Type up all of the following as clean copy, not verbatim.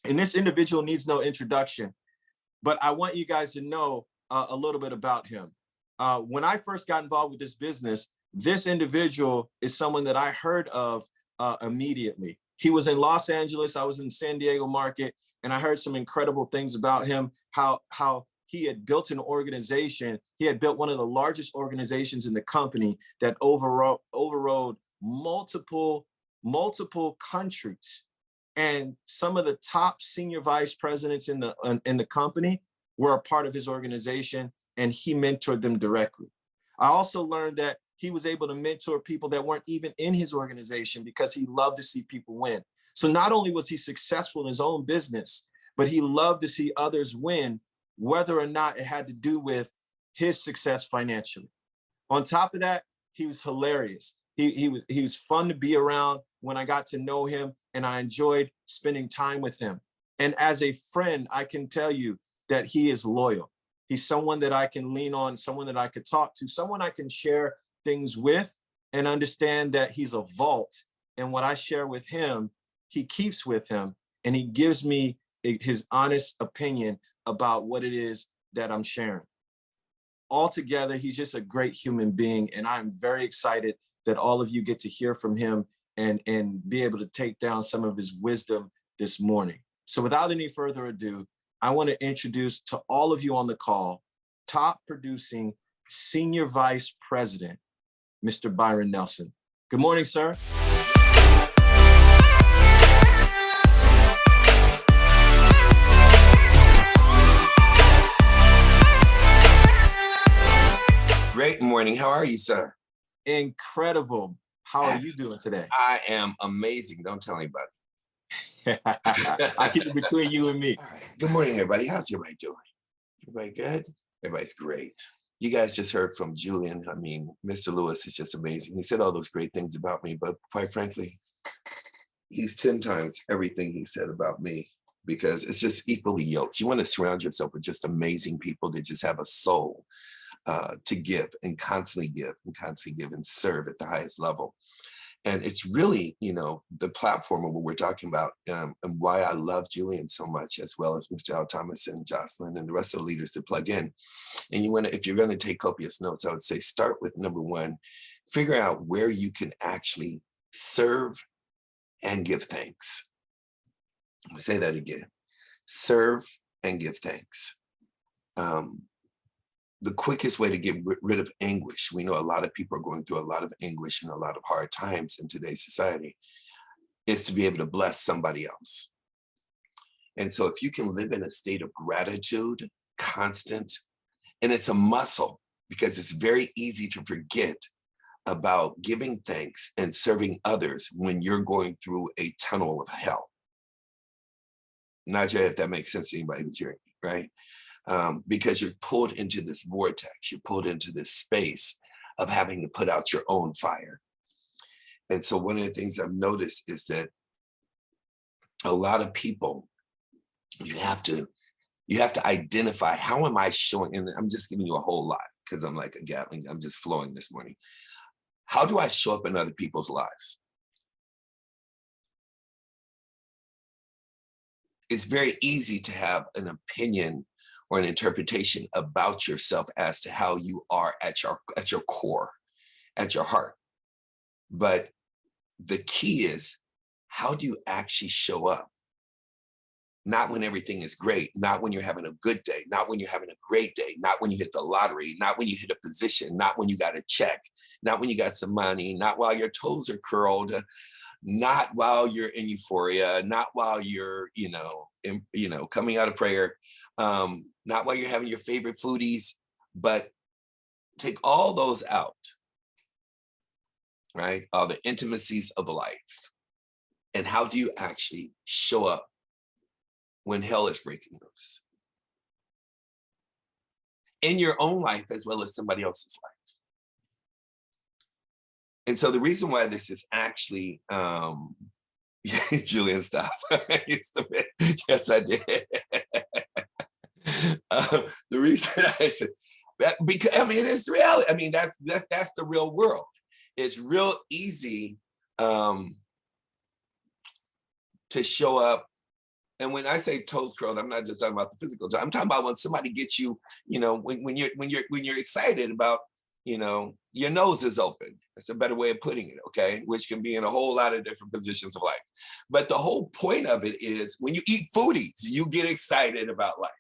And this individual needs no introduction, but I want you guys to know a little bit about him. When I first got involved with this business, this individual is someone that I heard of immediately. He was in Los Angeles, I was in San Diego market, and I heard some incredible things about him, how he had built an organization. He had built one of the largest organizations in the company that overrode multiple countries. And some of the top senior vice presidents in the company were a part of his organization, and he mentored them directly. I also learned that he was able to mentor people that weren't even in his organization because he loved to see people win. So not only was he successful in his own business, but he loved to see others win, whether or not it had to do with his success financially. On top of that, he was hilarious. He was fun to be around when I got to know him, and I enjoyed spending time with him. And as a friend, I can tell you that he is loyal. He's someone that I can lean on, someone that I could talk to, someone I can share things with, and understand that he's a vault. And what I share with him, he keeps with him, and he gives me his honest opinion about what it is that I'm sharing. Altogether, he's just a great human being, and I'm very excited that all of you get to hear from him and be able to take down some of his wisdom this morning. So without any further ado, I want to introduce to all of you on the call, top producing Senior Vice President, Mr. Byron Nelson. Good morning, sir. Great morning. How are you, sir? Incredible. How are you doing today? I am amazing. Don't tell anybody. I keep it between you and me. All right. Good morning, everybody. How's everybody doing? Everybody good? Everybody's great. You guys just heard from Julian. I mean, Mr. Lewis is just amazing. He said all those great things about me, but quite frankly, he's 10 times everything he said about me, because it's just equally yoked. You want to surround yourself with just amazing people that just have a soul to give and constantly give and serve at the highest level. And it's really, the platform of what we're talking about, and why I love Julian so much, as well as Mr. Al Thomas and Jocelyn and the rest of the leaders to plug in. And if you're going to take copious notes, I would say start with number one, figure out where you can actually serve and give thanks. I'm gonna say that again, serve and give thanks. The quickest way to get rid of anguish, we know a lot of people are going through a lot of anguish and a lot of hard times in today's society, is to be able to bless somebody else. And so if you can live in a state of gratitude, constant, and it's a muscle, because it's very easy to forget about giving thanks and serving others when you're going through a tunnel of hell. Not sure if that makes sense to anybody who's hearing me, right? Because you're pulled into this vortex, you're pulled into this space of having to put out your own fire. And so one of the things I've noticed is that a lot of people, you have to identify, how am I showing, and I'm just giving you a whole lot because I'm like a Gatling, I'm just flowing this morning. How do I show up in other people's lives? It's very easy to have an opinion or an interpretation about yourself as to how you are at your core, at your heart. But the key is, how do you actually show up? Not when everything is great, not when you're having a good day, not when you're having a great day, not when you hit the lottery, not when you hit a position, not when you got a check, not when you got some money, not while your toes are curled, not while you're in euphoria, not while you're, coming out of prayer, not while you're having your favorite foodies, but take all those out, right? All the intimacies of life. And how do you actually show up when hell is breaking loose? In your own life as well as somebody else's life. And so the reason why this is actually, Julian, stop. Yes, I did. The reason I said that, because it's reality. That's the real world. It's real easy to show up And when I say toes curled, I'm not just talking about the physical. I'm talking about when somebody gets you, when you're excited about, your nose is open. That's a better way of putting it, okay? Which can be in a whole lot of different positions of life. But the whole point of it is when you eat foodies, you get excited about life,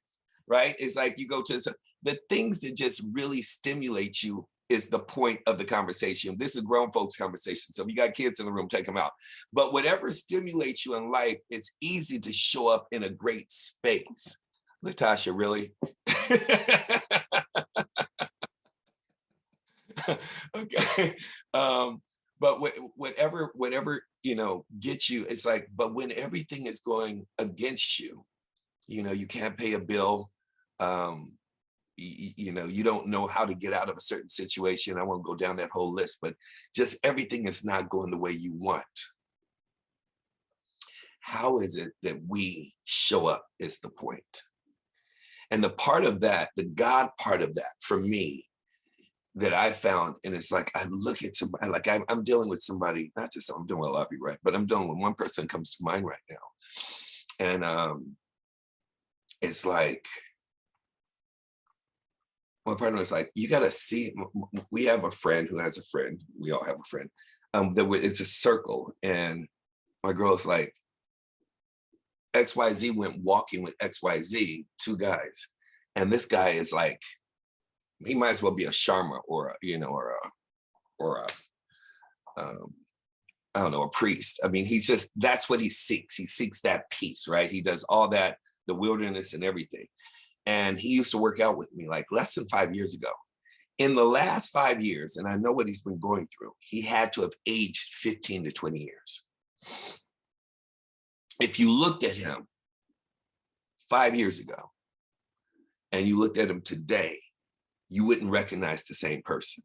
right? It's like you go to the things that just really stimulate you is the point of the conversation. This is grown folks conversation. So if you got kids in the room, take them out. But whatever stimulates you in life, it's easy to show up in a great space. Latasha, really? Okay. But whatever, gets you, it's like, but when everything is going against you, you can't pay a bill. You don't know how to get out of a certain situation. I won't go down that whole list, but just everything is not going the way you want. How is it that we show up is the point. And the part of that, the God part of that for me that I found, and it's like, I look at somebody, like I'm dealing with somebody, not just I'm doing a lot of you, right? But I'm dealing with one person comes to mind right now. And it's like, my partner was like, you got to see, we have a friend who has a friend. We all have a friend. It's a circle. And my girl's like, XYZ went walking with XYZ, two guys. And this guy is like, he might as well be a Sharma or I don't know, a priest. I mean, he's just, that's what he seeks. He seeks that peace, right? He does all that, the wilderness and everything. And he used to work out with me like less than 5 years ago. In the last 5 years, and I know what he's been going through, he had to have aged 15 to 20 years. If you looked at him 5 years ago and you looked at him today, you wouldn't recognize the same person.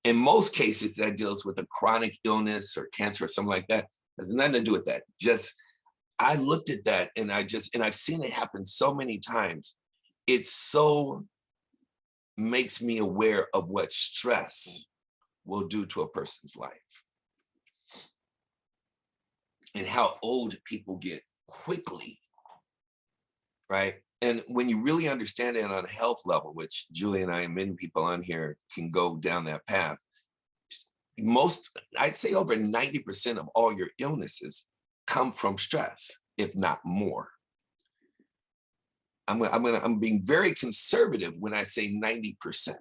In most cases, that deals with a chronic illness or cancer or something like that. It has nothing to do with that. Just, I looked at that and I've seen it happen so many times. It so makes me aware of what stress will do to a person's life and how old people get quickly, right? And when you really understand it on a health level, which Julie and I and many people on here can go down that path, I'd say over 90% of all your illnesses come from stress, if not more. I'm being very conservative when I say 90%,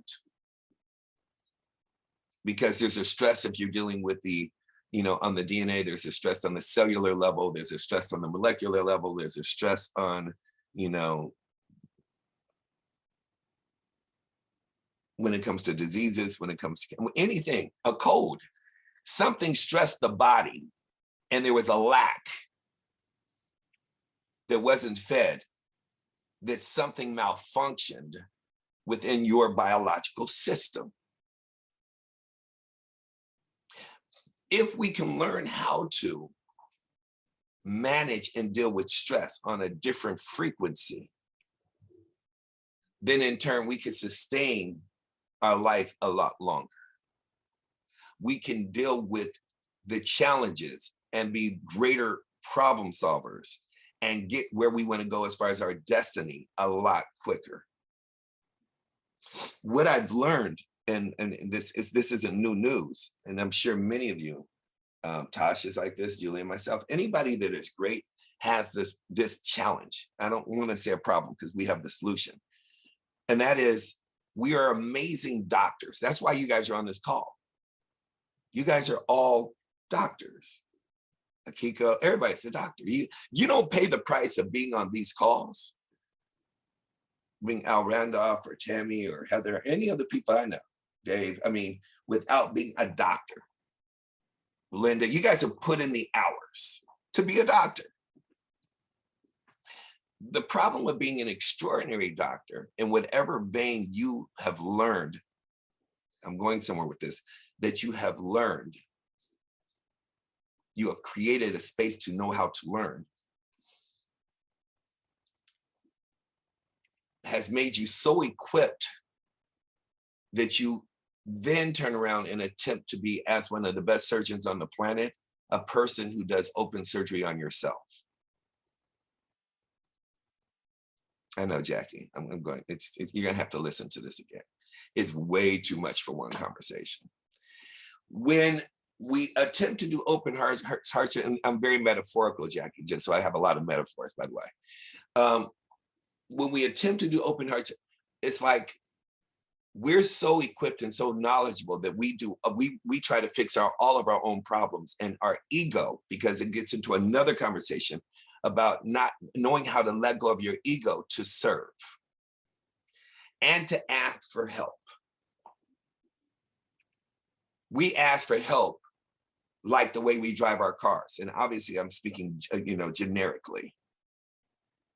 because there's a stress if you're dealing with on the DNA, there's a stress on the cellular level, there's a stress on the molecular level, there's a stress on, when it comes to diseases, when it comes to anything, a cold, something stressed the body and there was a lack that wasn't fed, that something malfunctioned within your biological system. If we can learn how to manage and deal with stress on a different frequency, then in turn, we can sustain our life a lot longer. We can deal with the challenges and be greater problem solvers and get where we want to go as far as our destiny a lot quicker. What I've learned, and this isn't new news, and I'm sure many of you, Tosh is like this, Julie and myself, anybody that is great has this challenge. I don't want to say a problem because we have the solution. And that is, we are amazing doctors. That's why you guys are on this call. You guys are all doctors. Akiko, everybody's a doctor. You don't pay the price of being on these calls, being Al Randolph or Tammy or Heather, or any other people I know, Dave, without being a doctor. Linda, you guys have put in the hours to be a doctor. The problem with being an extraordinary doctor, in whatever vein you have learned, I'm going somewhere with this, that you have learned, you have created a space to know how to learn, has made you so equipped that you then turn around and attempt to be, as one of the best surgeons on the planet, a person who does open surgery on yourself. I know, Jackie. I'm going. You're gonna have to listen to this again. It's way too much for one conversation. When we attempt to do open hearts, and I'm very metaphorical, Jackie, just so I have a lot of metaphors, by the way. When we attempt to do open hearts, it's like we're so equipped and so knowledgeable that we try to fix all of our own problems, and our ego, because it gets into another conversation about not knowing how to let go of your ego to serve and to ask for help. We ask for help like the way we drive our cars. And obviously I'm speaking, generically.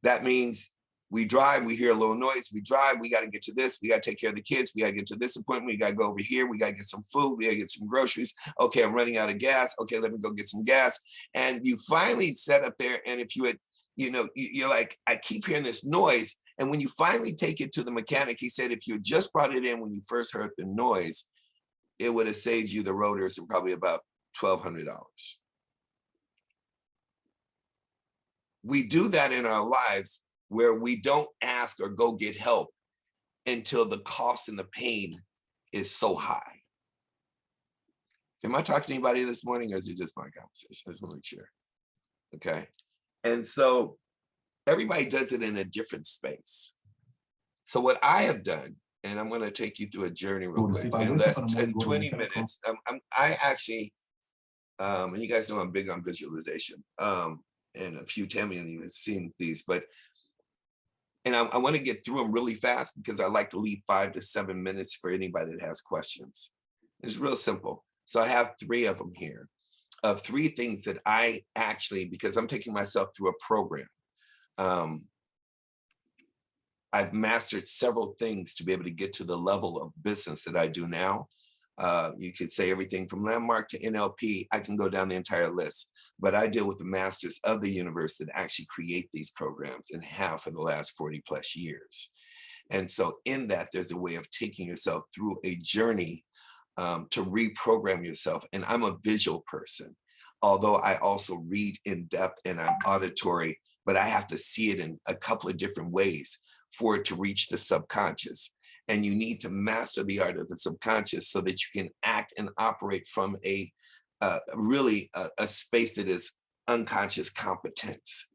That means we drive, we hear a little noise, we drive, we got to get to this, we got to take care of the kids, we got to get to this appointment, we got to go over here, we got to get some food, we got to get some groceries. Okay, I'm running out of gas. Okay, let me go get some gas. And you finally set up there, and if you had, you're like, I keep hearing this noise. And when you finally take it to the mechanic, he said, if you had just brought it in when you first heard the noise, it would have saved you the rotors and probably about $1,200. We do that in our lives, where we don't ask or go get help until the cost and the pain is so high. Am I talking to anybody this morning, or is it just my conversation? I just want to make sure. Okay. And so everybody does it in a different space. So what I have done, and I'm going to take you through a journey real quick in less than 20 minutes. I actually, and you guys know I'm big on visualization, and a few Tammy has seen these, and I want to get through them really fast because I like to leave 5 to 7 minutes for anybody that has questions. It's real simple. So I have 3 of them here, of 3 things that I actually, because I'm taking myself through a program, I've mastered several things to be able to get to the level of business that I do now. You could say everything from landmark to NLP. I can go down the entire list, but I deal with the masters of the universe that actually create these programs and have for the last 40 plus years. And so in that, there's a way of taking yourself through a journey to reprogram yourself. And I'm a visual person, although I also read in depth and I'm auditory, but I have to see it in a couple of different ways for it to reach the subconscious. And you need to master the art of the subconscious so that you can act and operate from a space that is unconscious competence.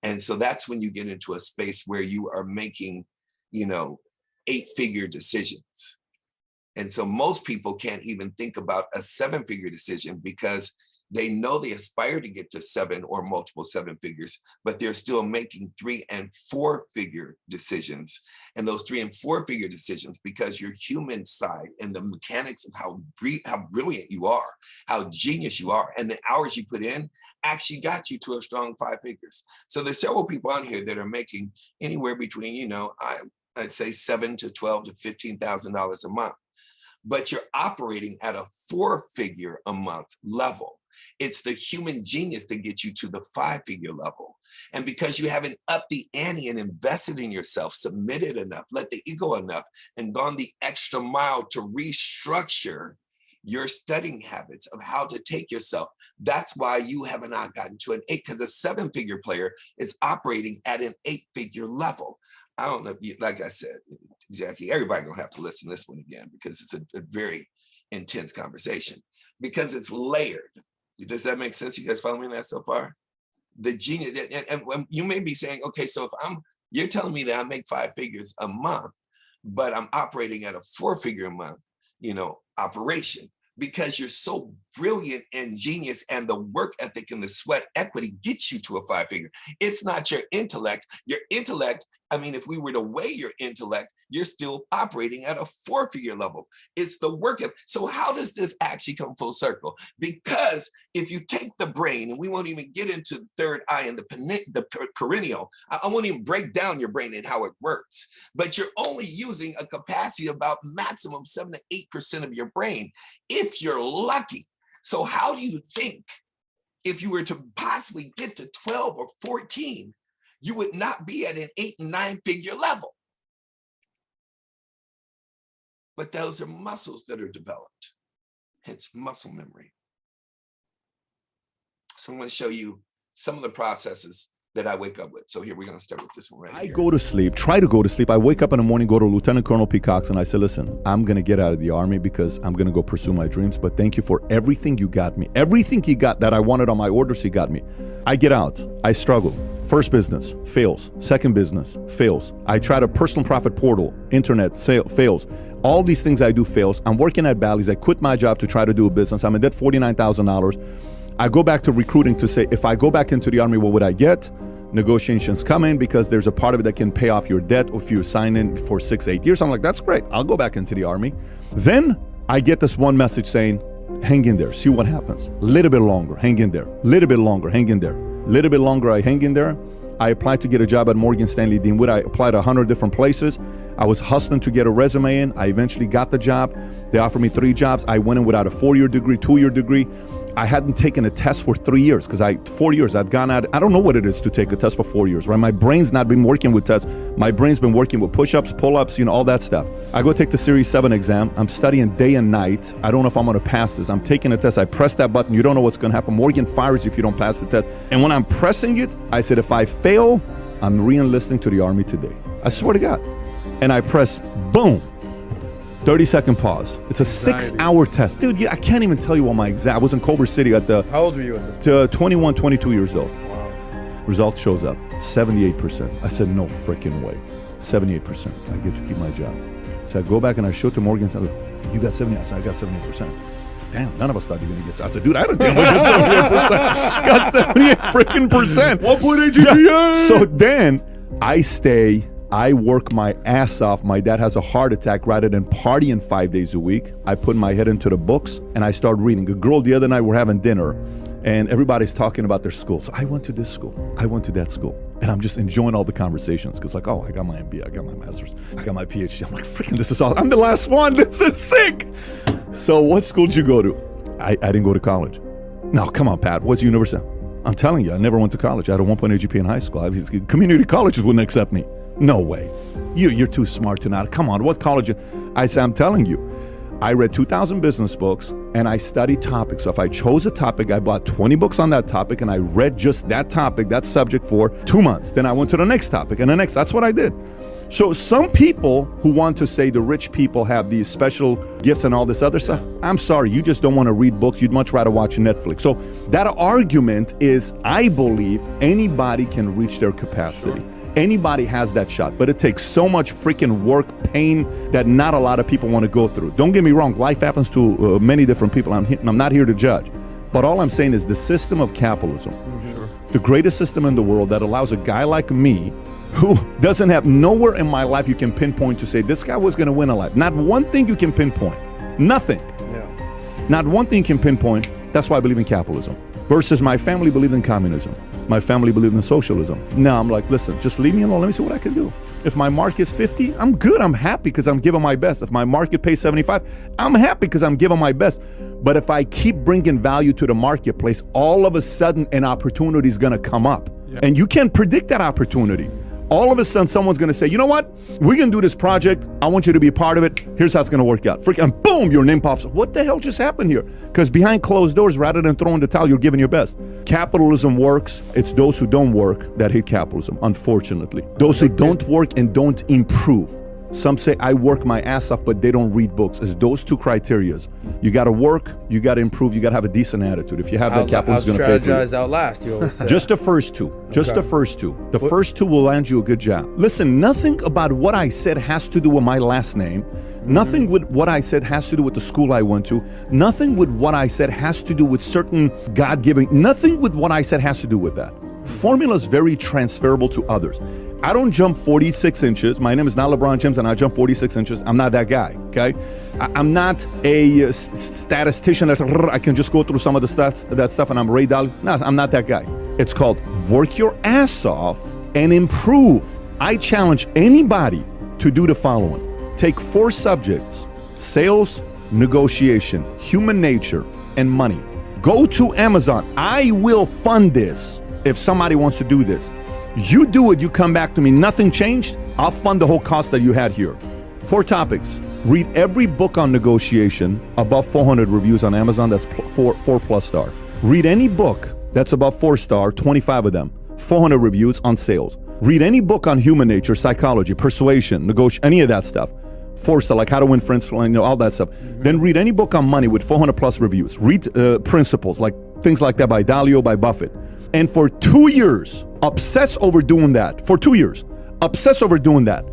And so that's when you get into a space where you are making, 8-figure decisions. And so most people can't even think about a 7-figure decision because they know they aspire to get to 7 or multiple 7 figures, but they're still making 3- and 4-figure decisions. And those 3- and 4-figure decisions, because your human side and the mechanics of how brilliant you are, how genius you are, and the hours you put in actually got you to a strong 5 figures. So there's several people on here that are making anywhere between, I'd say $7,000 to $12,000 to $15,000 a month, but you're operating at a 4-figure a month level. It's the human genius that gets you to the 5-figure level. And because you haven't upped the ante and invested in yourself, submitted enough, let the ego enough, and gone the extra mile to restructure your studying habits of how to take yourself, that's why you have not gotten to an 8, because a 7-figure player is operating at an 8-figure level. I don't know if you, like I said, Jackie, everybody gonna have to listen to this one again because it's a very intense conversation because it's layered. Does that make sense? You guys following that so far? The genius, and you may be saying, okay, so if you're telling me that I make 5 figures a month, but I'm operating at a 4-figure a month, operation, because you're so brilliant and genius, and the work ethic and the sweat equity gets you to a 5-figure. It's not your intellect. Your intellect, if we were to weigh your intellect, you're still operating at a 4-figure level. It's the work of, so how does this actually come full circle? Because if you take the brain, and we won't even get into the third eye and the perineal, I won't even break down your brain and how it works, but you're only using a capacity of about maximum 7 to 8% of your brain, if you're lucky. So how do you think if you were to possibly get to 12 or 14, you would not be at an 8 and 9-figure level? But those are muscles that are developed, hence muscle memory. So I'm going to show you some of the processes that I wake up with. So here, we're going to start with this one right here. I go to sleep, try to go to sleep. I wake up in the morning, go to Lieutenant Colonel Peacocks, and I say, listen, I'm going to get out of the Army because I'm going to go pursue my dreams. But thank you for everything you got me. Everything you got that I wanted on my orders, he got me. I get out. I struggle. First business, fails. Second business, fails. I tried a personal profit portal, internet, fails. All these things I do fails. I'm working at Bally's. I quit my job to try to do a business. I'm in debt $49,000. I go back to recruiting to say, if I go back into the Army, what would I get? Negotiations come in because there's a part of it that can pay off your debt if you sign in for 6-8 years. I'm like, that's great. I'll go back into the Army. Then I get this one message saying, hang in there, see what happens. Little bit longer, hang in there. Little bit longer, hang in there. Little bit longer, I hang in there. I applied to get a job at Morgan Stanley Deanwood. I applied 100 different places. I was hustling to get a resume in. I eventually got the job. They offered me 3 jobs. I went in without a 4-year degree, 2-year degree. I hadn't taken a test for 3 years because 4 years I've gone out. I don't know what it is to take a test for 4 years, right? My brain's not been working with tests. My brain's been working with push-ups, pull-ups, all that stuff. I go take the Series 7 exam. I'm studying day and night. I don't know if I'm going to pass this. I'm taking a test. I press that button. You don't know what's going to happen. Morgan fires you if you don't pass the test. And when I'm pressing it, I said, if I fail, I'm re-enlisting to the Army today. I swear to God. And I press, boom. 30-second pause. It's a 6-hour test. Dude, I can't even tell you what my exact... I was in Culver City at the... How old were you at this? 21, 22 years old. Wow. Result shows up. 78%. I said, no freaking way. 78%. I get to keep my job. So I go back and I show it to Morgan. I go, you got 70? I said, I got 78%. Damn, none of us thought you were going to get... I said, dude, I don't think I got 78%. Got 78 freaking percent. 1.8 GPA. Yeah. So then I stay... I work my ass off. My dad has a heart attack. Rather than partying 5 days a week, I put my head into the books and I start reading. A girl the other night, we're having dinner and everybody's talking about their school. So I went to this school. I went to that school. And I'm just enjoying all the conversations because like, oh, I got my MBA, I got my master's, I got my PhD. I'm like, freaking, this is all. I'm the last one. This is sick. So what school did you go to? I didn't go to college. No, come on, Pat. What's university? I'm telling you, I never went to college. I had a 1.8 GPA in high school. Community colleges wouldn't accept me. No way. You're too smart to not. Come on, what college? I said, I'm telling you, I read 2,000 business books and I studied topics. So if I chose a topic, I bought 20 books on that topic and I read just that topic, that subject for 2 months. Then I went to the next topic and the next. That's what I did. So some people who want to say the rich people have these special gifts and all this other stuff, I'm sorry, you just don't want to read books. You'd much rather watch Netflix. So that argument is, I believe anybody can reach their capacity. Sure. Anybody has that shot, but it takes so much freaking work, pain, that not a lot of people want to go through. Don't get me wrong, life happens to many different people. I'm not here to judge. But all I'm saying is the system of capitalism, the greatest system in the world that allows a guy like me, who doesn't have nowhere in my life you can pinpoint to say, this guy was going to win a life. Not one thing you can pinpoint. Nothing. Yeah. Not one thing you can pinpoint. That's why I believe in capitalism. Versus my family believed in communism. My family believed in socialism. Now I'm like, listen, just leave me alone. Let me see what I can do. If my market's 50, I'm good. I'm happy because I'm giving my best. If my market pays 75, I'm happy because I'm giving my best. But if I keep bringing value to the marketplace, all of a sudden an opportunity is going to come up. Yeah. And you can't predict that opportunity. All of a sudden, someone's going to say, you know what? We're going to do this project. I want you to be a part of it. Here's how it's going to work out. And boom, your name pops up. What the hell just happened here? Because behind closed doors, rather than throwing the towel, you're giving your best. Capitalism works. It's those who don't work that hate capitalism, unfortunately. Those who don't work and don't improve. Some say, I work my ass off, but they don't read books. It's those two criterias. You got to work, you got to improve, you got to have a decent attitude. If you have that, capitalism is going to favor you. Strategize, outlast, you always say. Just the first two. Just the first two. The first two will land you a good job. Listen, nothing about what I said has to do with my last name. Nothing with what I said has to do with the school I went to. Nothing with what I said has to do with certain God-giving. Nothing with what I said has to do with that. Formula is very transferable to others. I don't jump 46 inches. My name is not LeBron James and I jump 46 inches. I'm not that guy, okay? I'm not a statistician that I can just go through some of the stats, that stuff and I'm Ray Dalio. No, I'm not that guy. It's called work your ass off and improve. I challenge anybody to do the following. Take 4 subjects: sales, negotiation, human nature, and money. Go to Amazon. I will fund this if somebody wants to do this. You do it, you come back to me, nothing changed, I'll fund the whole cost that you had here. 4 topics. Read every book on negotiation, above 400 reviews on Amazon, that's 4+ star. Read any book that's above 4 star, 25 of them. 400 reviews on sales. Read any book on human nature, psychology, persuasion, negotiation, any of that stuff. Force, like how to win friends, all that stuff. Then read any book on money with 400 plus reviews. Read principles, like things like that by Dalio, by Buffett. And for 2 years, obsess over doing that. For 2 years, obsess over doing that.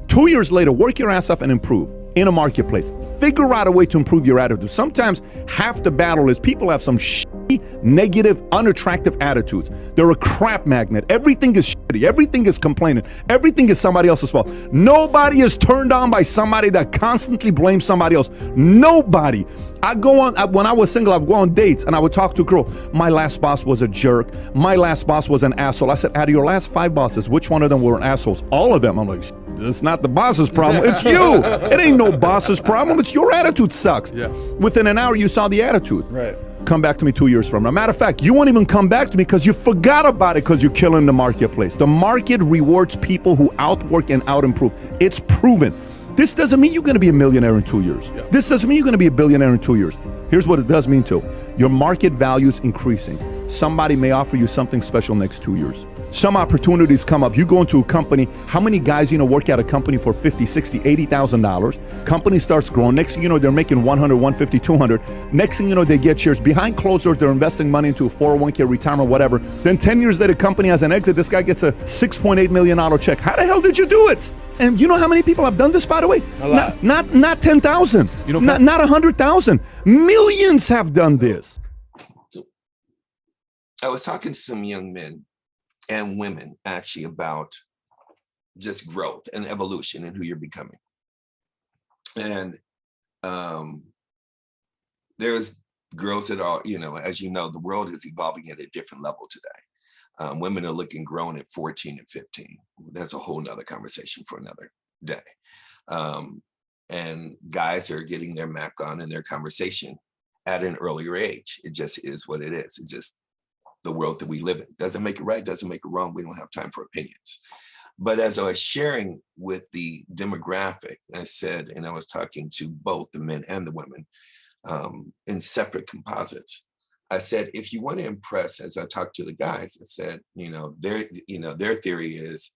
2 years later, work your ass off and improve in a marketplace. Figure out a way to improve your attitude. Sometimes half the battle is people have some shitty, negative, unattractive attitudes. They're a crap magnet. Everything is shitty. Everything is complaining. Everything is somebody else's fault. Nobody is turned on by somebody that constantly blames somebody else. Nobody. When I was single, I would go on dates and I would talk to a girl. My last boss was a jerk. My last boss was an asshole. I said, out of your last 5 bosses, which one of them were assholes? All of them. I'm like, it's not the boss's problem. It's you. It ain't no boss's problem. It's your attitude sucks. Yeah. Within an hour, you saw the attitude. Right. Come back to me 2 years from now. Matter of fact, you won't even come back to me because you forgot about it because you're killing the marketplace. The market rewards people who outwork and out-improve. It's proven. This doesn't mean you're going to be a millionaire in 2 years. Yeah. This doesn't mean you're going to be a billionaire in 2 years. Here's what it does mean too. Your market value is increasing. Somebody may offer you something special next 2 years. Some opportunities come up. You go into a company, how many guys work at a company for $50, $60, $80,000? Company starts growing. Next thing you know, they're making 100, 150, 200. Next thing you know, they get shares. Behind closed doors, they're investing money into a 401k, retirement, whatever. Then 10 years later, company has an exit. This guy gets a $6.8 million check. How the hell did you do it? And you know how many people have done this, by the way? A lot. Not 10,000. Not 100,000. Millions have done this. I was talking to some young men and women actually about just growth and evolution and who you're becoming. And there's girls that are, as you know, the world is evolving at a different level today. Women are looking grown at 14 and 15. That's a whole nother conversation for another day. And guys are getting their Mac on in their conversation at an earlier age. It just is what it is. It's just the world that we live in. Doesn't make it right, doesn't make it wrong. We don't have time for opinions. But as I was sharing with the demographic, I said, and I was talking to both the men and the women in separate composites. I said, if you want to impress, as I talked to the guys, I said, their theory is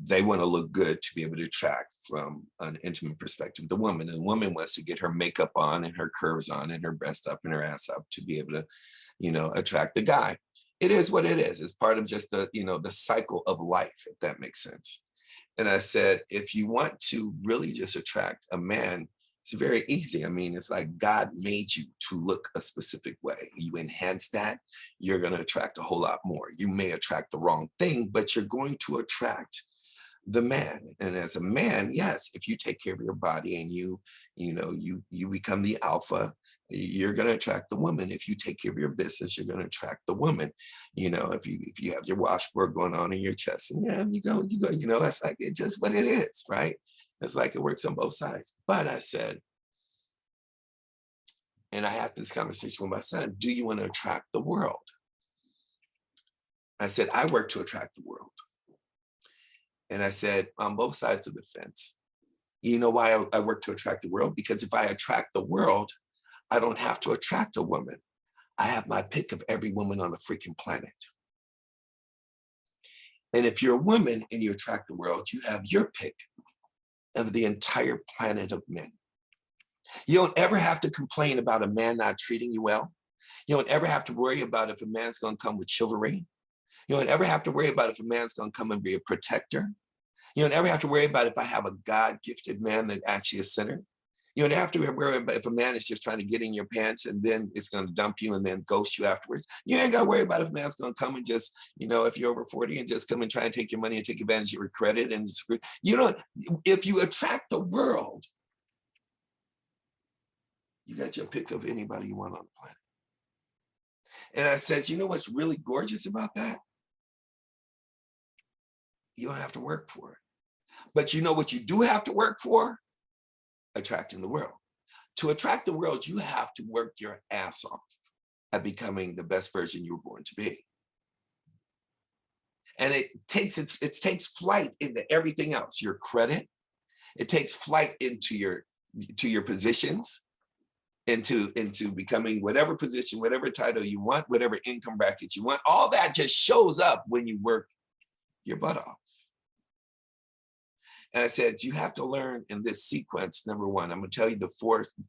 they want to look good to be able to attract from an intimate perspective the woman. And the woman wants to get her makeup on and her curves on and her breast up and her ass up to be able to, attract the guy. It is what it is. It's part of just the cycle of life, if that makes sense. And I said, if you want to really just attract a man, it's very easy. I mean, it's like God made you to look a specific way. You enhance that, you're going to attract a whole lot more. You may attract the wrong thing, but you're going to attract the man. And as a man, yes, if you take care of your body and you become the alpha, you're going to attract the woman. If you take care of your business, you're going to attract the woman. If you have your washboard going on in your chest, and you go, that's like, it's just what it is, right? It's like it works on both sides. But I said, and I had this conversation with my son, do you want to attract the world? I said, I work to attract the world. And I said, on both sides of the fence, you know why I work to attract the world? Because if I attract the world, I don't have to attract a woman. I have my pick of every woman on the freaking planet. And if you're a woman and you attract the world, you have your pick of the entire planet of men. You don't ever have to complain about a man not treating you well. You don't ever have to worry about if a man's going to come with chivalry. You don't ever have to worry about if a man's going to come and be a protector. You don't ever have to worry about if I have a God-gifted man that actually is centered. You don't have to worry about if a man is just trying to get in your pants and then it's going to dump you and then ghost you afterwards. You ain't got to worry about if a man's going to come and just, if you're over 40 and just come and try and take your money and take advantage of your credit. And if you attract the world, you got your pick of anybody you want on the planet. And I said, you know what's really gorgeous about that? You don't have to work for it. But you know what you do have to work for? Attracting the world. To attract the world, you have to work your ass off at becoming the best version you were born to be. And it takes flight into everything else, your credit. It takes flight into your positions. into becoming whatever position, whatever title you want, whatever income bracket you want. All that just shows up when you work your butt off. And I said, you have to learn in this sequence. Number one, I'm going to tell you the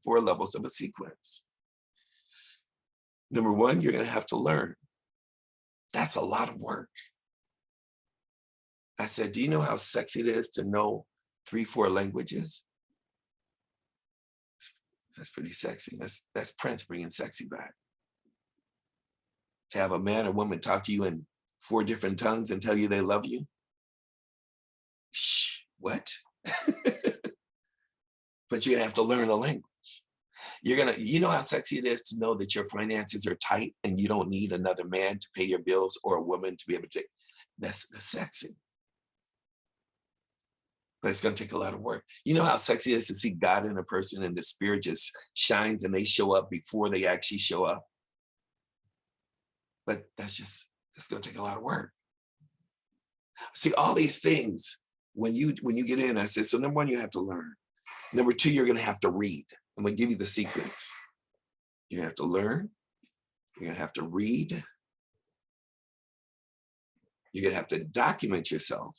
four levels of a sequence. Number one, you're going to have to learn. That's a lot of work. I said, do you know how sexy it is to know 3-4 languages? That's pretty sexy. That's Prince bringing sexy back. To have a man or woman talk to you in 4 different tongues and tell you they love you. Shh. What? But you're gonna have to learn a language. You know how sexy it is to know that your finances are tight and you don't need another man to pay your bills or a woman to be able to. That's sexy. But it's gonna take a lot of work. You know how sexy it is to see God in a person and the spirit just shines and they show up before they actually show up. But that's gonna take a lot of work. See, all these things. When you get in, I said, so number one, you have to learn. Number two, you're going to have to read. I'm going to give you the sequence. You're going to have to learn. You're going to have to read. You're going to have to document yourself.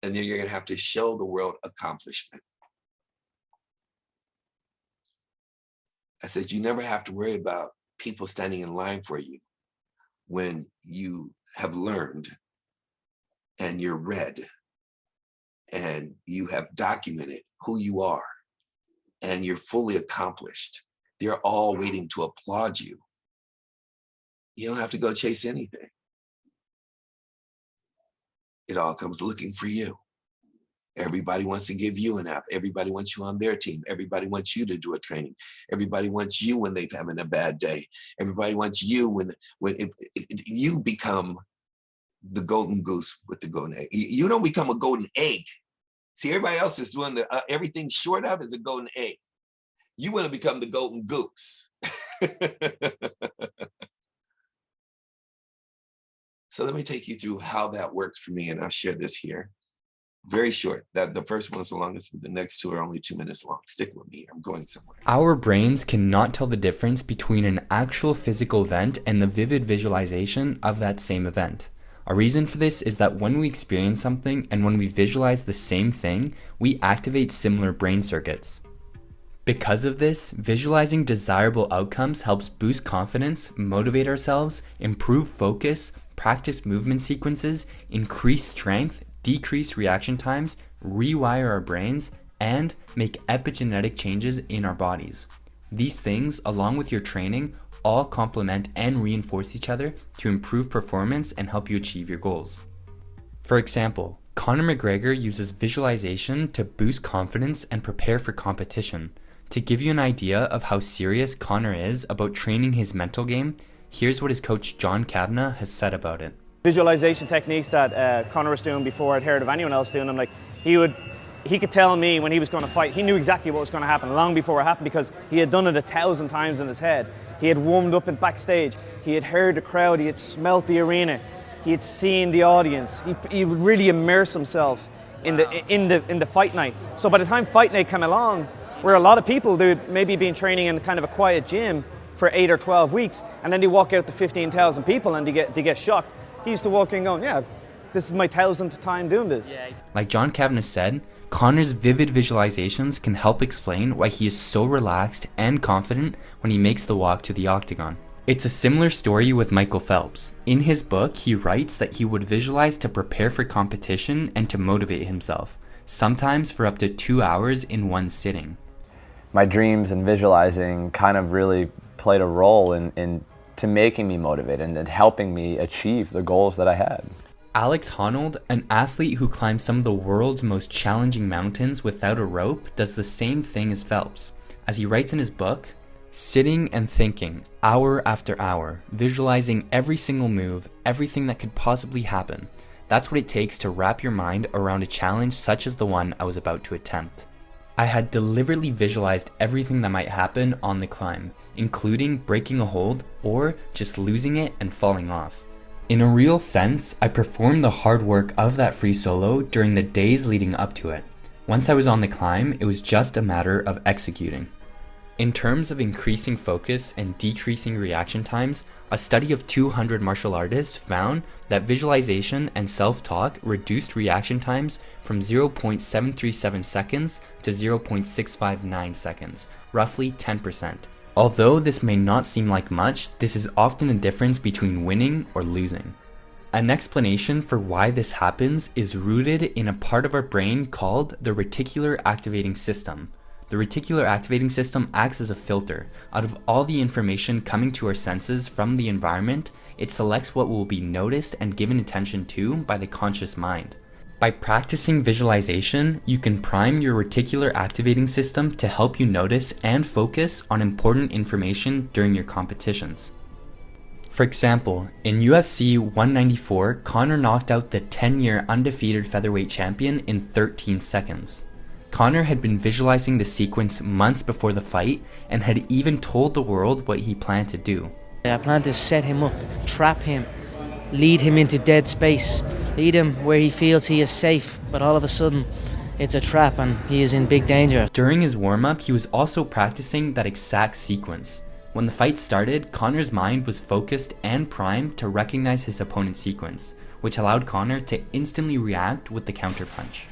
And then you're going to have to show the world accomplishment. I said, you never have to worry about people standing in line for you when you have learned and you're read and you have documented who you are and you're fully accomplished. They're all waiting to applaud you. You don't have to go chase anything. It all comes looking for you. Everybody wants to give you an app. Everybody wants you on their team. Everybody wants you to do a training. Everybody wants you when they're having a bad day. Everybody wants you when you become the golden goose with the golden egg. You don't become a golden egg. See, everybody else is doing everything short of is a golden egg. You want to become the golden goose. So let me take you through how that works for me, and I'll share this here. Very short. That the first one is the longest, but the next 2 are only 2 minutes long. Stick with me. I'm going somewhere. Our brains cannot tell the difference between an actual physical event and the vivid visualization of that same event. A reason for this is that when we experience something and when we visualize the same thing, we activate similar brain circuits. Because of this, visualizing desirable outcomes helps boost confidence, motivate ourselves, improve focus, practice movement sequences, increase strength, decrease reaction times, rewire our brains, and make epigenetic changes in our bodies. These things, along with your training, all complement and reinforce each other to improve performance and help you achieve your goals. For example, Conor Mcgregor uses visualization to boost confidence and prepare for competition. To give you an idea of how serious Conor is about training his mental game, here's what his coach John Kavanagh has said about it. Visualization techniques that Conor was doing before I'd heard of anyone else doing them, like he could tell me when he was going to fight. He knew exactly what was going to happen long before it happened because he had done it 1,000 times in his head. He had warmed up in backstage. He had heard the crowd. He had smelt the arena. He had seen the audience. He would really immerse himself in the fight night. So by the time fight night came along, where a lot of people who'd maybe been training in kind of a quiet gym for 8 or 12 weeks, and then they walk out to 15,000 people and they get shocked. He used to walk in going, yeah, this is my 1,000th time doing this. Like John Kavanagh said, Conor's vivid visualizations can help explain why he is so relaxed and confident when he makes the walk to the octagon. It's a similar story with Michael Phelps. In his book, he writes that he would visualize to prepare for competition and to motivate himself, sometimes for up to 2 hours in one sitting. My dreams and visualizing kind of really played a role in to making me motivated and helping me achieve the goals that I had. Alex Honold, an athlete who climbs some of the world's most challenging mountains without a rope, does the same thing as Phelps. As he writes in his book, sitting and thinking, hour after hour, visualizing every single move, everything that could possibly happen. That's what it takes to wrap your mind around a challenge such as the one I was about to attempt. I had deliberately visualized everything that might happen on the climb, including breaking a hold or just losing it and falling off. In a real sense, I performed the hard work of that free solo during the days leading up to it. Once I was on the climb, it was just a matter of executing. In terms of increasing focus and decreasing reaction times, a study of 200 martial artists found that visualization and self-talk reduced reaction times from 0.737 seconds to 0.659 seconds, roughly 10%. Although this may not seem like much, this is often the difference between winning or losing. An explanation for why this happens is rooted in a part of our brain called the reticular activating system. The reticular activating system acts as a filter. Out of all the information coming to our senses from the environment, it selects what will be noticed and given attention to by the conscious mind. By practicing visualization, you can prime your reticular activating system to help you notice and focus on important information during your competitions. For example, in UFC 194, Conor knocked out the 10-year undefeated featherweight champion in 13 seconds. Conor had been visualizing the sequence months before the fight and had even told the world what he planned to do. I plan to set him up, trap him, lead him into dead space, lead him where he feels he is safe, but all of a sudden it's a trap and he is in big danger. During his warm-up, he was also practicing that exact sequence. When the fight started, Conor's mind was focused and primed to recognize his opponent's sequence, which allowed Conor to instantly react with the counterpunch.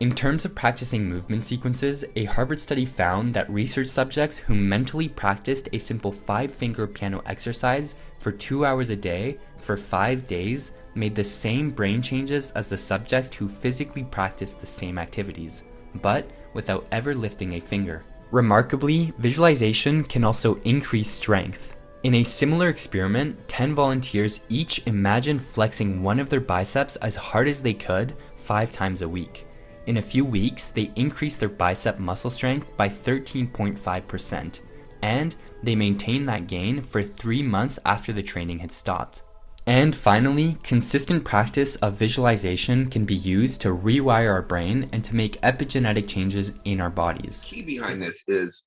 In terms of practicing movement sequences, a Harvard study found that research subjects who mentally practiced a simple 5-finger piano exercise for 2 hours a day for 5 days made the same brain changes as the subjects who physically practiced the same activities, but without ever lifting a finger. Remarkably, visualization can also increase strength. In a similar experiment, 10 volunteers each imagined flexing one of their biceps as hard as they could 5 times a week. In a few weeks, they increased their bicep muscle strength by 13.5%, and they maintained that gain for 3 months after the training had stopped. And finally, consistent practice of visualization can be used to rewire our brain and to make epigenetic changes in our bodies. Key behind this is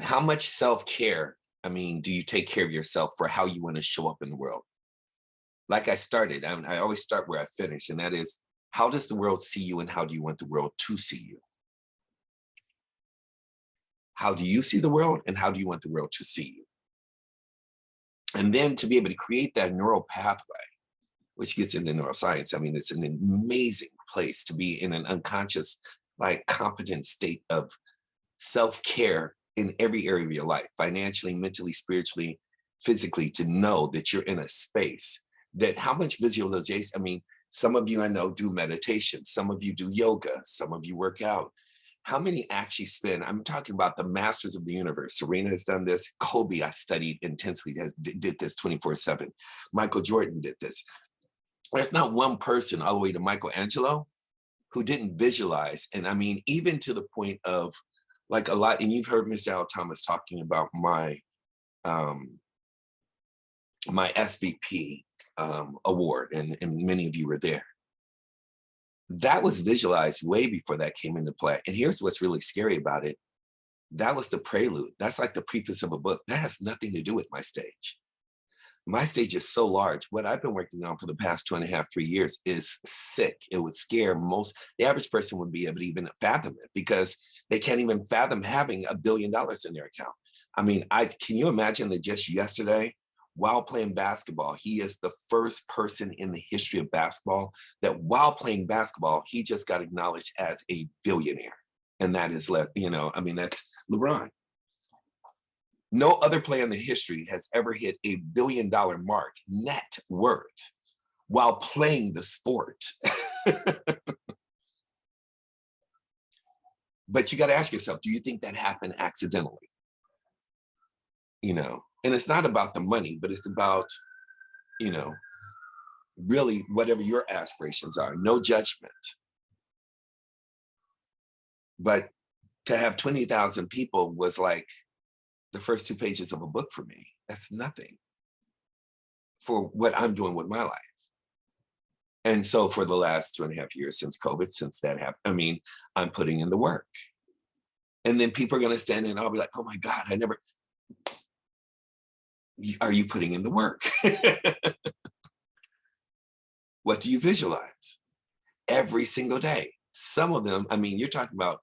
how much self-care, do you take care of yourself for how you want to show up in the world? Like I started, I always start where I finish, and that is, how does the world see you and how do you want the world to see you? How do you see the world and how do you want the world to see you? And then to be able to create that neural pathway, which gets into neuroscience, it's an amazing place to be in an unconscious, competent state of self-care in every area of your life, financially, mentally, spiritually, physically, to know that you're in a space that how much visualization, some of you I know do meditation, some of you do yoga, some of you work out. How many actually spend, I'm talking about the masters of the universe. Serena has done this. Kobe, I studied intensely, did this 24/7. Michael Jordan did this. There's not one person all the way to Michelangelo who didn't visualize. And even to the point of a lot, and you've heard Mr. Al Thomas talking about my SVP award, and many of you were there. That was visualized way before that came into play. And here's what's really scary about it. That was the prelude. That's like the preface of a book. That has nothing to do with my stage. My stage is so large. What I've been working on for the past 2.5, 3 years is sick. It would scare the average person wouldn't be able to even fathom it because they can't even fathom having $1 billion in their account. Can you imagine that just yesterday, while playing basketball, he is the first person in the history of basketball that while playing basketball, he just got acknowledged as a billionaire. And that is, that's LeBron. No other player in the history has ever hit $1 billion mark net worth while playing the sport. But you got to ask yourself, do you think that happened accidentally? And it's not about the money, but it's about, really whatever your aspirations are, no judgment. But to have 20,000 people was like the first 2 pages of a book for me. That's nothing for what I'm doing with my life. And so for the last 2.5 years since COVID, since that happened, I'm putting in the work. And then people are going to stand in and I'll be like, oh my God, are you putting in the work? What do you visualize? every single day. Some of them, I mean, you're talking about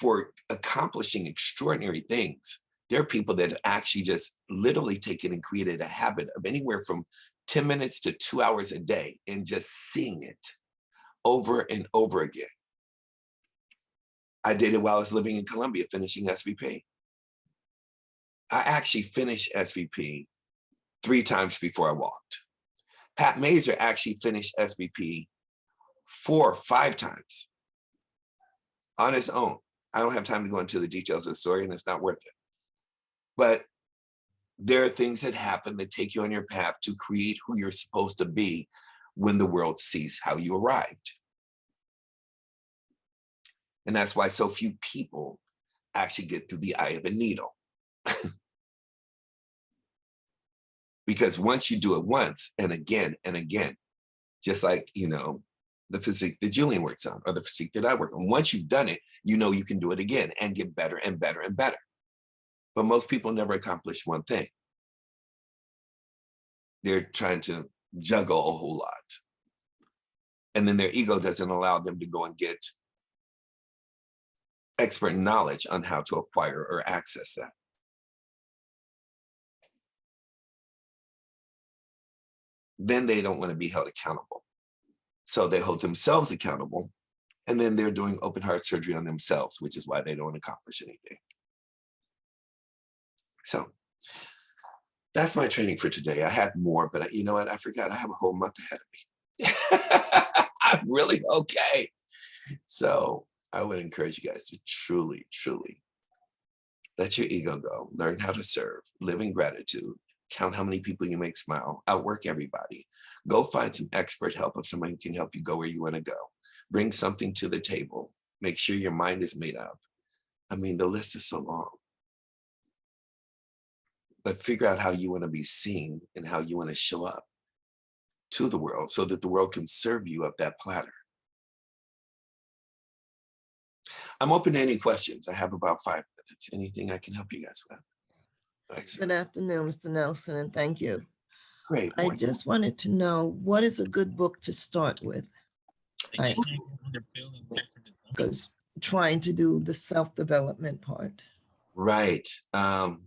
for accomplishing extraordinary things. There are people that actually just literally taken and created a habit of anywhere from 10 minutes to 2 hours a day and just seeing it over and over again. I did it while I was living in Colombia, finishing SVP. I actually finished SVP 3 times before I walked. Pat Mazur actually finished SVP 4 or 5 times on his own. I don't have time to go into the details of the story, and it's not worth it. But there are things that happen that take you on your path to create who you're supposed to be when the world sees how you arrived. And that's why so few people actually get through the eye of a needle. Because once you do it once and again, just like, you know, the physique that Julian works on or the physique that I work on, once you've done it, you know you can do it again and get better and better and better. But most people never accomplish one thing. They're trying to juggle a whole lot. And then their ego doesn't allow them to go and get expert knowledge on how to acquire or access that. Then they don't want to be held accountable. So they hold themselves accountable, and then they're doing open heart surgery on themselves, which is why they don't accomplish anything. So that's my training for today. I had more, but you know what? I forgot. I have a whole month ahead of me. I'm really okay. So I would encourage you guys to truly, truly let your ego go. Learn how to serve. Live in gratitude. Count how many people you make smile. Outwork everybody. Go find some expert help if somebody can help you go where you want to go. Bring something to the table. Make sure your mind is made up. I mean, the list is so long. But figure out how you want to be seen and how you want to show up to the world so that the world can serve you up that platter. I'm open to any questions. I have about 5 minutes. Anything I can help you guys with? Excellent. Good afternoon, Mr. Nelson, and thank you. Great. I just wanted to know, what is a good book to start with? Because trying to do the self-development part. Right. Well,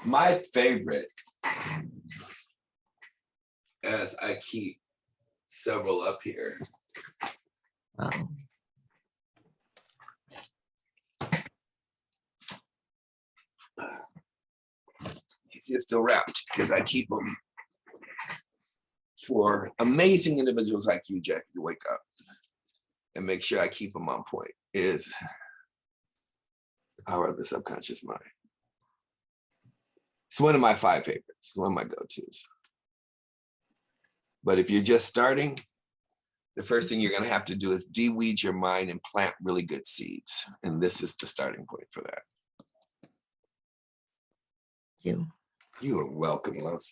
my favorite, as I keep several up here, you see it's still wrapped because I keep them for amazing individuals like you, Jackie, to wake up and make sure I keep them on point. It is the power of the subconscious mind. It's one of my 5 favorites, one of my go-tos. But if you're just starting, the first thing you're going to have to do is de-weed your mind and plant really good seeds. And this is the starting point for that. You. You are welcome, love.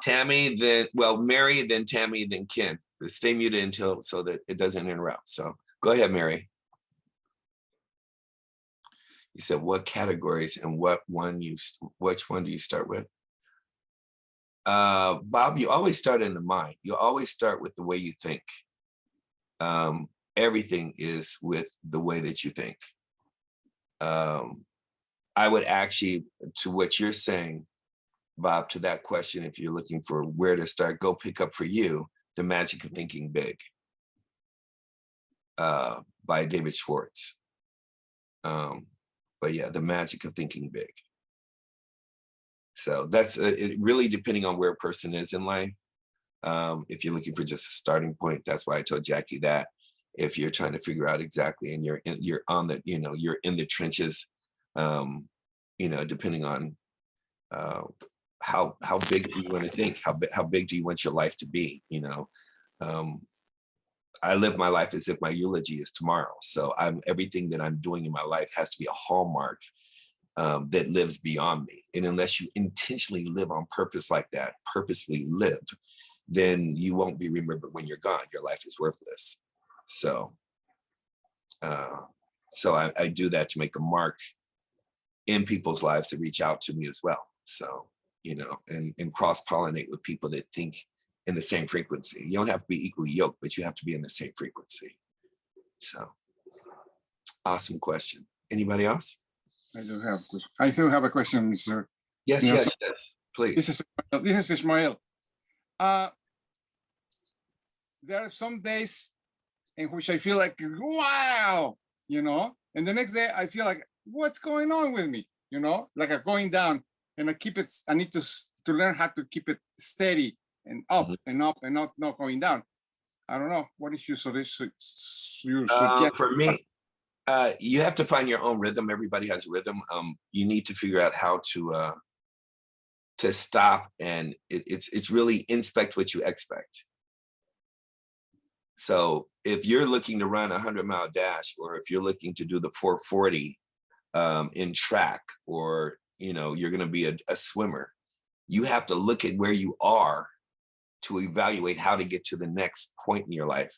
Tammy, then, well, Mary, then Tammy, then Ken. Stay muted until so that it doesn't interrupt. So go ahead, Mary. You said what categories and which one do you start with? Bob, you always start in the mind. You always start with the way you think. Everything is with the way that you think. I would actually, to what you're saying, Bob, to that question, if you're looking for where to start, go pick up for you The Magic of Thinking Big by David Schwartz. But yeah, The Magic of Thinking Big. So that's it, really depending on where a person is in life. If you're looking for just a starting point, that's why I told Jackie that. If you're trying to figure out exactly, and you're on the, you're in the trenches, depending on how big do you want to think, how big do you want your life to be, I live my life as if my eulogy is tomorrow. So everything that I'm doing in my life has to be a hallmark that lives beyond me. And unless you intentionally live on purpose like that, purposely live, then you won't be remembered when you're gone. Your life is worthless. So So I do that to make a mark in people's lives to reach out to me as well. So, you know, and cross-pollinate with people that think in the same frequency. You don't have to be equally yoked, but you have to be in the same frequency. So, awesome question. Anybody else? I do have a question, sir. Yes, You know, yes, please. This is Ismael. There are some days in which I feel like, wow, you know, and the next day I feel like, what's going on with me? You know, like I'm going down, and I need to learn how to keep it steady and up and up and up, not going down. I don't know. What is your suggestion? For me, you have to find your own rhythm. Everybody has a rhythm. You need to figure out how to stop, and it's really inspect what you expect. So if you're looking to run a 100-mile dash, or if you're looking to do the 440 in track, or you know you're going to be a swimmer, you have to look at where you are to evaluate how to get to the next point in your life,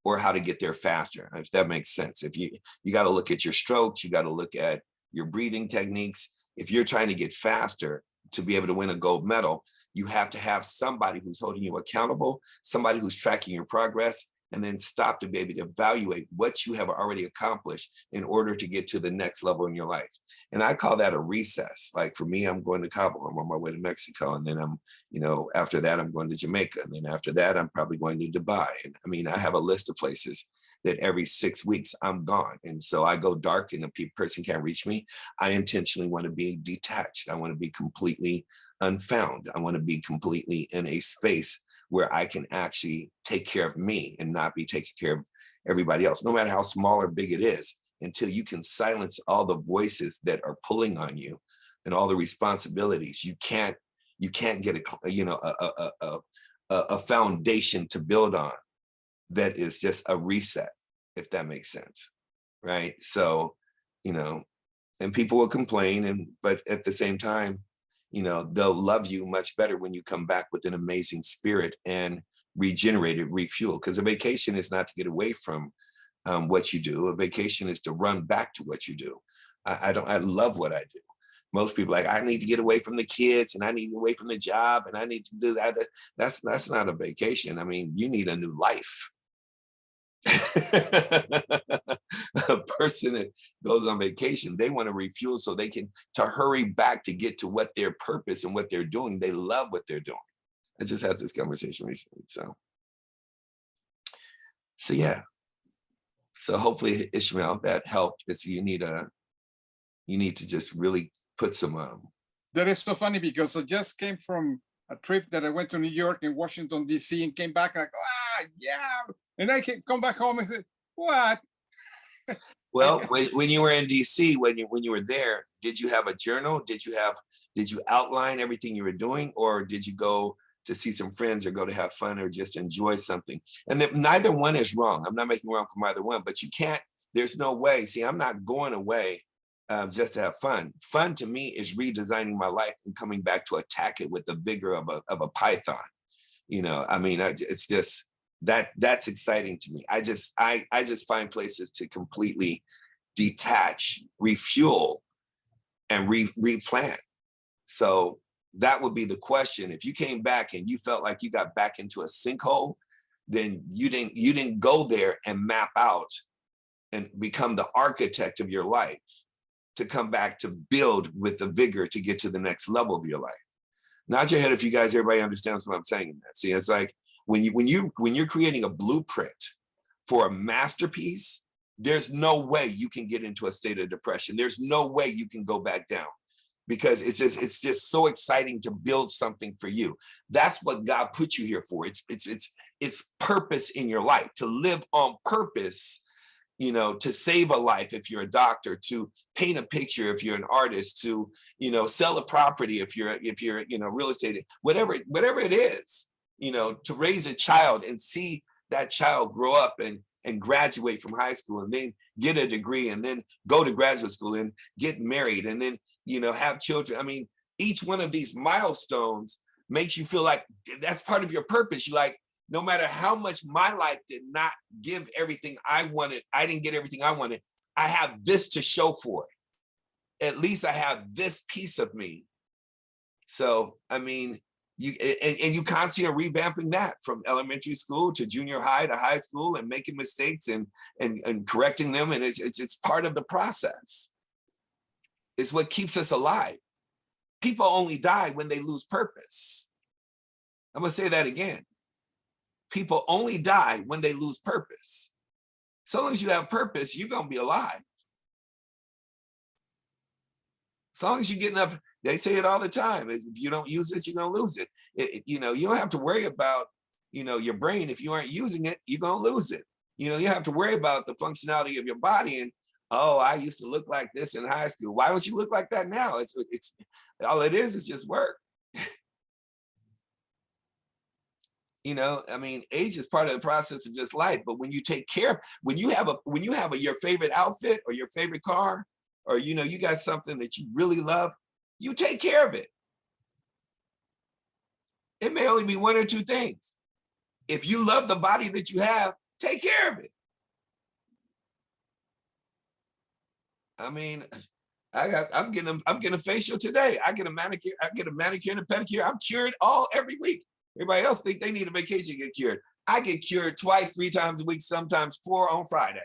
or how to get there faster, if that makes sense. If you got to look at your strokes, you got to look at your breathing techniques. If you're trying to get faster to be able to win a gold medal, you have to have somebody who's holding you accountable, somebody who's tracking your progress, and then stop to be able to evaluate what you have already accomplished in order to get to the next level in your life. And I call that a recess. Like for me, I'm going to Cabo, I'm on my way to Mexico. And then I'm, you know, after that, I'm going to Jamaica. And then after that, I'm probably going to Dubai. And I mean, I have a list of places that every 6 weeks I'm gone. And so I go dark and a person can't reach me. I intentionally want to be detached. I want to be completely unfound. I want to be completely in a space where I can actually take care of me and not be taking care of everybody else, no matter how small or big it is, until you can silence all the voices that are pulling on you and all the responsibilities. You can't get a foundation to build on that is just a reset, if that makes sense, right? So, you know, and people will complain, but at the same time, you know, they'll love you much better when you come back with an amazing spirit and regenerated, refuel. Because a vacation is not to get away from what you do. A vacation is to run back to what you do. I love what I do. Most people are like, I need to get away from the kids, and I need to get away from the job, and I need to do that. That's not a vacation. I mean, you need a new life. A person that goes on vacation, they want to refuel so they can hurry back to get to what their purpose and what they're doing. They love what they're doing. I just had this conversation recently. So yeah. So hopefully, Ishmael, that helped. It's you need to just really put some That is so funny because I just came from a trip that I went to New York and Washington, D.C. and came back like, yeah. And I can come back home and say, what? Well, when you were in DC, when you were there, did you have a journal? Did you outline everything you were doing, or did you go to see some friends or go to have fun or just enjoy something? And neither one is wrong. I'm not making wrong from either one, but you can't, there's no way. See, I'm not going away just to have fun. Fun to me is redesigning my life and coming back to attack it with the vigor of a python. You know, I mean, it's just, that's exciting to me. I just find places to completely detach, refuel, and replan. So that would be the question. If you came back and you felt like you got back into a sinkhole, then you didn't go there and map out and become the architect of your life to come back to build with the vigor to get to the next level of your life. Nod your head if you guys, everybody understands what I'm saying in that. See, it's like when you're creating a blueprint for a masterpiece, there's no way you can get into a state of depression. There's no way you can go back down, because it's just so exciting to build something for you. That's what God put you here for. It's purpose in your life, to live on purpose, you know, to save a life if you're a doctor, to paint a picture if you're an artist, to, you know, sell a property if you're you know, real estate, whatever it is, you know, to raise a child and see that child grow up and graduate from high school and then get a degree and then go to graduate school and get married and then, you know, have children. I mean, each one of these milestones makes you feel like that's part of your purpose. no matter how much my life did not give everything I wanted, I didn't get everything I wanted, I have this to show for it. At least I have this piece of me. So, I mean, you you constantly are revamping that from elementary school to junior high to high school, and making mistakes and correcting them. And it's part of the process. It's what keeps us alive. People only die when they lose purpose. I'm gonna say that again. People only die when they lose purpose. So long as you have purpose, you're gonna be alive. As long as you're getting up, they say it all the time. If you don't use it, you're gonna lose it. You know, you don't have to worry about, you know, your brain. If you aren't using it, you're gonna lose it. You know, you have to worry about the functionality of your body. And oh, I used to look like this in high school. Why don't you look like that now? It's all it is just work. You know, I mean, age is part of the process of just life. But when you take care, when you have your favorite outfit or your favorite car, or, you know, you got something that you really love, you take care of it. It may only be one or two things. If you love the body that you have, take care of it. I mean, I'm getting a facial today. I get a manicure and a pedicure. I'm cured every week. Everybody else think they need a vacation to get cured. I get cured twice, 3 times a week, sometimes 4 on Friday.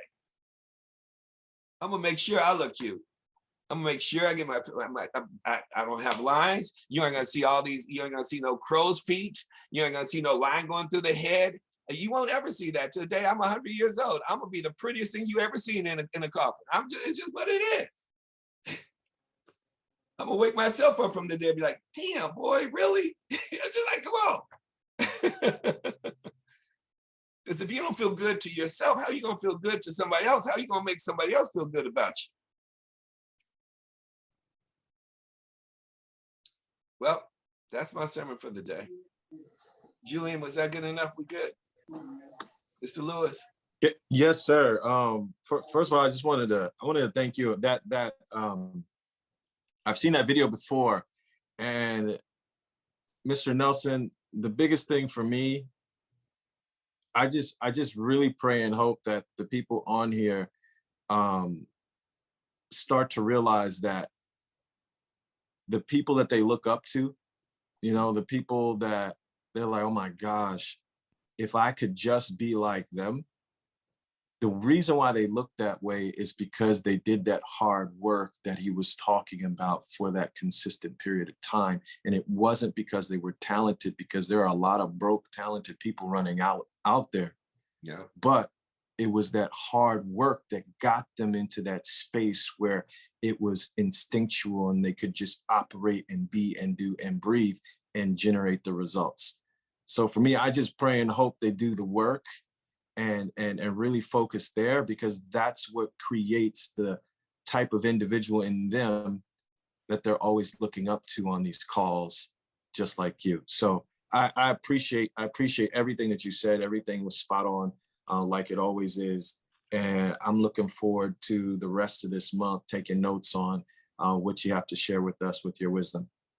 I'm gonna make sure I look cute. I'm gonna make sure I get I don't have lines. You ain't gonna see all these, you ain't gonna see no crow's feet. You ain't gonna see no line going through the head. You won't ever see that. Today, I'm 100 years old. I'm gonna be the prettiest thing you ever seen in a coffin. It's just what it is. I'm gonna wake myself up from the dead and be like, damn, boy, really? It's just like, come on. Because if you don't feel good to yourself, how are you gonna feel good to somebody else? How are you gonna make somebody else feel good about you? Well, that's my sermon for the day. Julian, was that good enough? We good? Mr. Lewis. Yes, sir. First of all, I wanted to thank you. I've seen that video before, and Mr. Nelson, the biggest thing for me, I just really pray and hope that the people on here start to realize that the people that they look up to, you know, the people that they're like, oh my gosh, if I could just be like them. The reason why they look that way is because they did that hard work that he was talking about for that consistent period of time. And it wasn't because they were talented, because there are a lot of broke, talented people running out there. Yeah. But it was that hard work that got them into that space where it was instinctual and they could just operate and be and do and breathe and generate the results. So for me, I just pray and hope they do the work and really focus there, because that's what creates the type of individual in them that they're always looking up to on these calls, just like you. So I appreciate everything that you said. Everything was spot on, like it always is. And I'm looking forward to the rest of this month, taking notes on what you have to share with us with your wisdom.